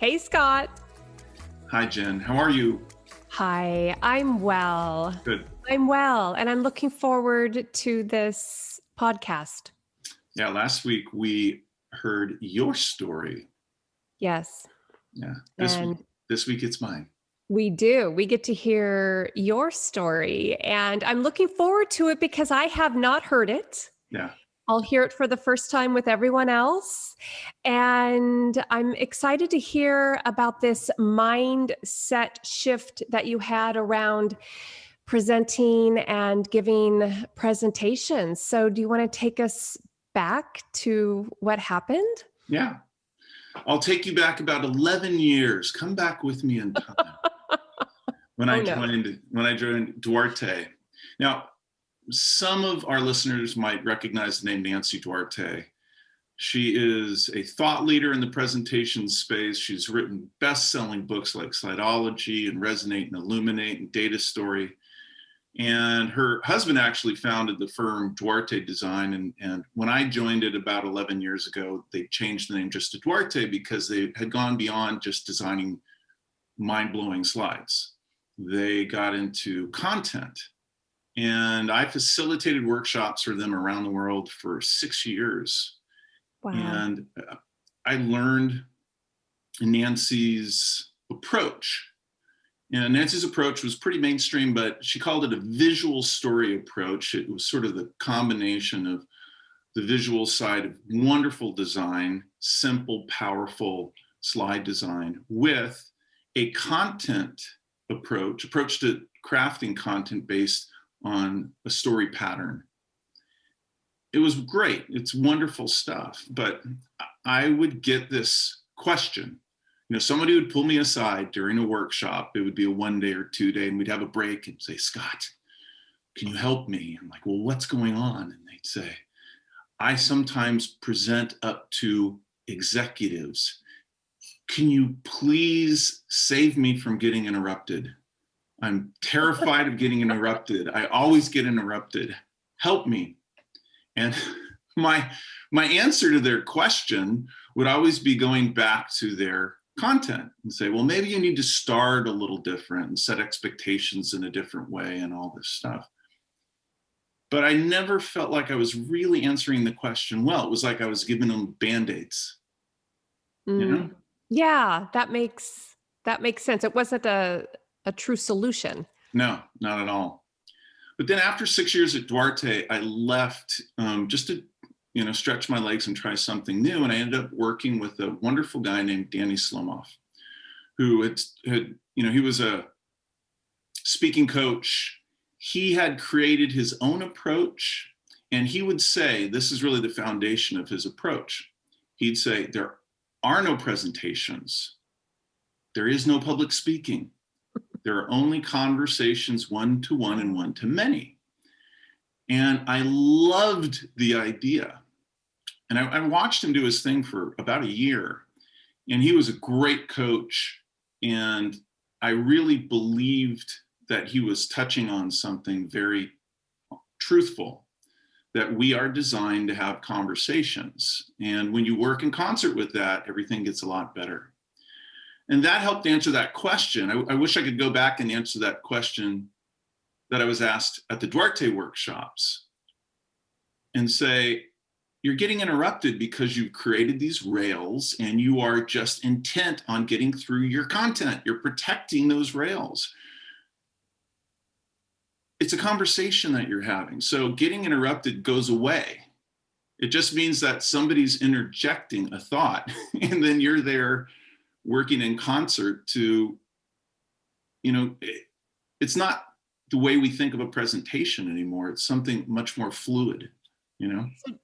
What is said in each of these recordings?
Hey, Scott. Hi, Jen. How are you? Hi, I'm well. Good. I'm well, and I'm looking forward to this podcast. Yeah, last week we heard your story. Yes. Yeah. And This week it's mine. we do. We get to hear your story, and I'm looking forward to it because I have not heard it. Yeah. I'll hear it for the first time with everyone else. And I'm excited to hear about this mindset shift that you had around presenting and giving presentations. So, do you want to take us back to what happened? Yeah. I'll take you back about 11 years. Come back with me in time. When I joined Duarte. Now, some of our listeners might recognize the name Nancy Duarte. She is a thought leader in the presentation space. She's written best-selling books like Slidology and Resonate and Illuminate and Data Story. And her husband actually founded the firm Duarte Design. And when I joined it about 11 years ago, they changed the name just to Duarte because they had gone beyond just designing mind-blowing slides. They got into content. And I facilitated workshops for them around the world for 6 years. Wow. And I learned Nancy's approach. And Nancy's approach was pretty mainstream, but she called it a visual story approach. It was sort of the combination of the visual side of wonderful design, simple, powerful slide design, with a content approach to crafting content based on a story pattern. It was great. It's wonderful stuff. But I would get this question. Somebody would pull me aside during a workshop. It would be a 1 day or 2 day, and we'd have a break and say, Scott, can you help me? I'm like, well, what's going on? And they'd say, I sometimes present up to executives. Can you please save me from getting interrupted? I'm terrified of getting interrupted. I always get interrupted. Help me. And my answer to their question would always be going back to their content and say, well, maybe you need to start a little different and set expectations in a different way and all this stuff. But I never felt like I was really answering the question well. It was like I was giving them Band-Aids. Yeah, that makes sense. It wasn't a true solution. No, not at all. But then after 6 years at Duarte, I left just to stretch my legs and try something new. And I ended up working with a wonderful guy named Danny Slomoff, who he was a speaking coach. He had created his own approach, and he would say, this is really the foundation of his approach. He'd say, there are no presentations. There is no public speaking. There are only conversations one-to-one and one-to-many. And I loved the idea. And I watched him do his thing for about a year. And he was a great coach. And I really believed that he was touching on something very truthful, that we are designed to have conversations. And when you work in concert with that, everything gets a lot better. And that helped answer that question. I wish I could go back and answer that question that I was asked at the Duarte workshops and say, you're getting interrupted because you've created these rails and you are just intent on getting through your content. You're protecting those rails. It's a conversation that you're having. So getting interrupted goes away. It just means that somebody's interjecting a thought and then you're there working in concert to, it's not the way we think of a presentation anymore. It's something much more fluid,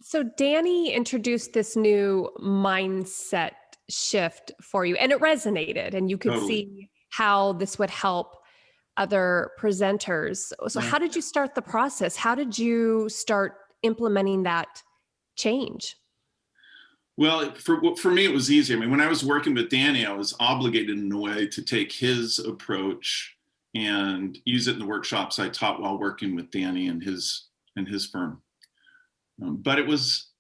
So Danny introduced this new mindset shift for you, and it resonated, and you could see how this would help other presenters. So how did you start the process? How did you start implementing that change? Well, for me, it was easy. I mean, when I was working with Danny, I was obligated in a way to take his approach and use it in the workshops I taught while working with Danny and his firm. But it was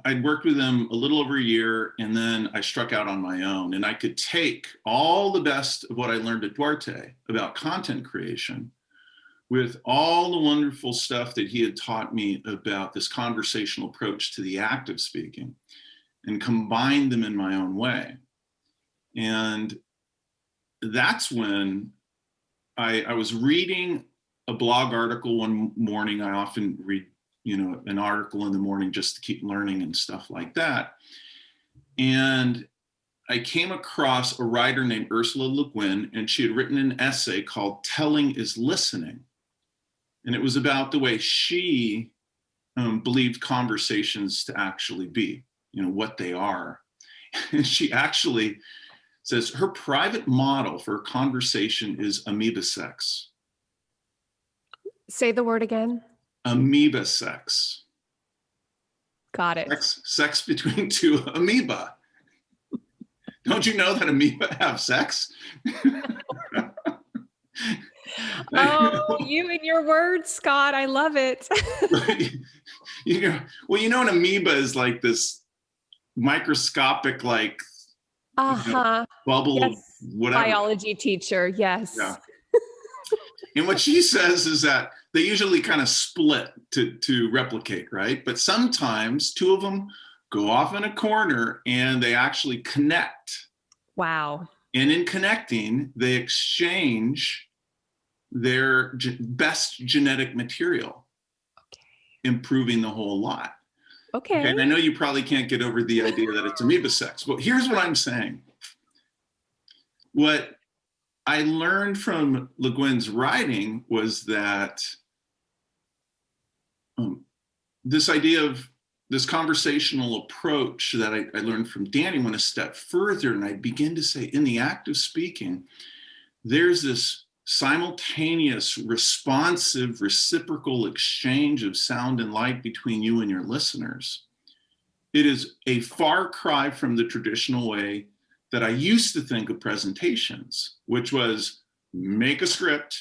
I'd worked with them a little over a year, and then I struck out on my own, and I could take all the best of what I learned at Duarte about content creation with all the wonderful stuff that he had taught me about this conversational approach to the act of speaking and combine them in my own way. And that's when I was reading a blog article one morning. I often read, an article in the morning just to keep learning and stuff like that. And I came across a writer named Ursula Le Guin, and she had written an essay called Telling is Listening. And it was about the way she believed conversations to actually be, what they are. And she actually says her private model for a conversation is amoeba sex. Say the word again. Amoeba sex. Got it. Sex between two amoeba. Don't you know that amoeba have sex? Oh, you and your words, Scott. I love it. An amoeba is like this microscopic, bubble yes. of whatever. Biology teacher. Yes. Yeah. And what she says is that they usually kind of split to replicate, right? But sometimes two of them go off in a corner and they actually connect. Wow. And in connecting, they exchange their best genetic material, improving the whole lot. Okay. And I know you probably can't get over the idea that it's amoeba sex, but here's what I'm saying. What I learned from Le Guin's writing was that this idea of this conversational approach that I learned from Danny went a step further, and I begin to say, in the act of speaking, there's this simultaneous, responsive, reciprocal exchange of sound and light between you and your listeners. It is a far cry from the traditional way that I used to think of presentations, which was make a script,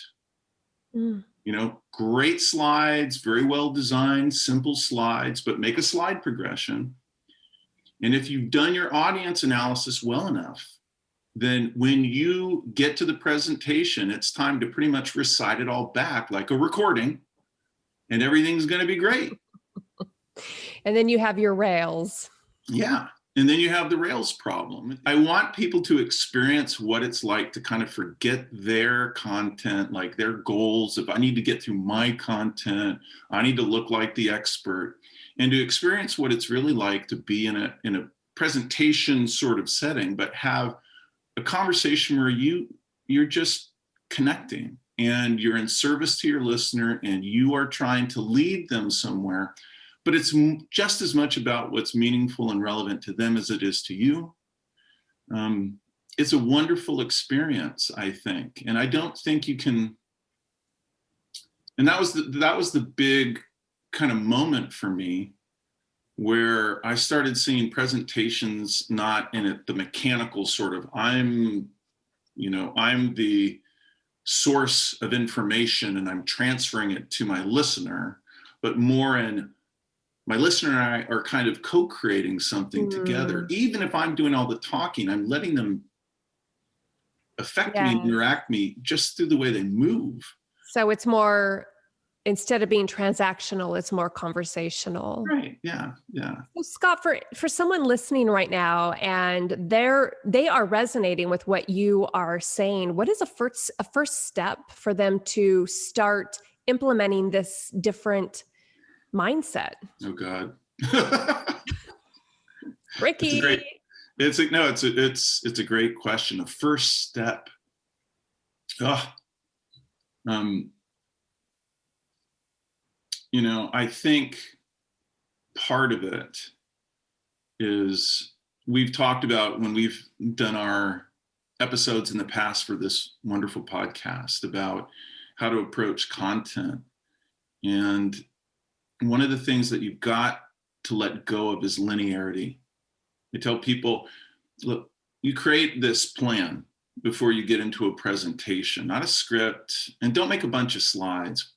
great slides, very well designed, simple slides, but make a slide progression. And if you've done your audience analysis well enough, then when you get to the presentation, it's time to pretty much recite it all back like a recording, and everything's going to be great. And then you have your rails. Yeah. And then you have the rails problem. I want people to experience what it's like to kind of forget their content, like their goals. If I need to get through my content, I need to look like the expert, and to experience what it's really like to be in a presentation sort of setting, but have a conversation where you're just connecting and you're in service to your listener and you are trying to lead them somewhere. But it's just as much about what's meaningful and relevant to them as it is to you. It's a wonderful experience, I think. And I don't think you can, and that was the big kind of moment for me, where I started seeing presentations not in the mechanical sort of, I'm the source of information and I'm transferring it to my listener, but more in, my listener and I are kind of co-creating something together. Even if I'm doing all the talking, I'm letting them affect me and interact me just through the way they move. So it's more, instead of being transactional, it's more conversational. Right. Yeah. Yeah. Well, Scott, for someone listening right now and they are resonating with what you are saying, what is a first step for them to start implementing this different mindset? Oh God. Ricky. It's a great question. The first step. I think part of it is we've talked about when we've done our episodes in the past for this wonderful podcast about how to approach content. And one of the things that you've got to let go of is linearity. I tell people, look, you create this plan before you get into a presentation, not a script, and don't make a bunch of slides,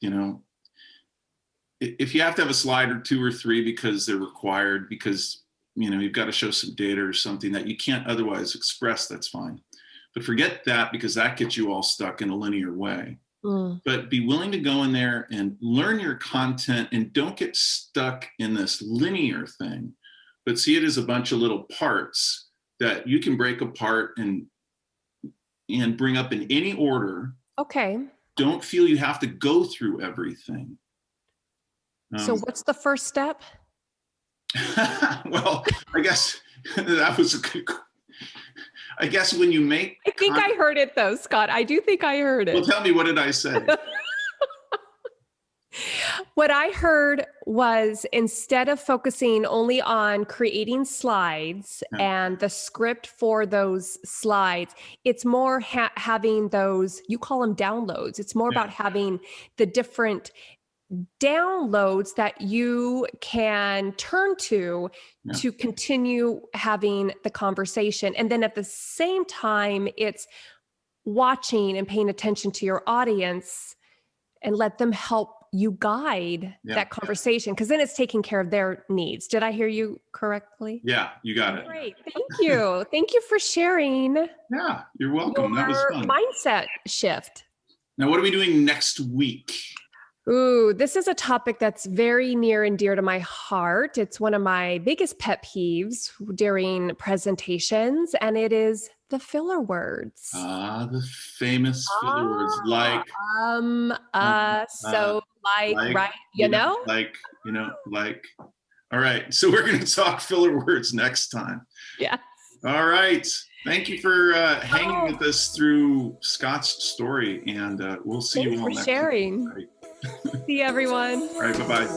if you have to have a slide or 2 or 3 because they're required, because you've got to show some data or something that you can't otherwise express, that's fine. But forget that, because that gets you all stuck in a linear way. But be willing to go in there and learn your content, and don't get stuck in this linear thing, but see it as a bunch of little parts that you can break apart and bring up in any order. Okay. Don't feel you have to go through everything. So what's the first step? Well, I guess that was a good. I guess when you make. I think I heard it though, Scott. I do think I heard it. Well, tell me, what did I say? What I heard was, instead of focusing only on creating slides and the script for those slides, it's more having those, you call them downloads. It's more about having the different downloads that you can turn to continue having the conversation. And then at the same time, it's watching and paying attention to your audience and let them help you guide that conversation, because then it's taking care of their needs. Did I hear you correctly? Yeah, you got it. Great. Thank you. Thank you for sharing. Yeah, you're welcome. That was fun. Mindset shift. Now, what are we doing next week? Ooh, this is a topic that's very near and dear to my heart. It's one of my biggest pet peeves during presentations, and it is the filler words. The famous filler words, like, so, right, you know? Like. All right, so we're going to talk filler words next time. Yeah. All right. Thank you for hanging with us through Scott's story, and we'll see you all next time. Thanks for sharing. See you, everyone. All right, bye-bye.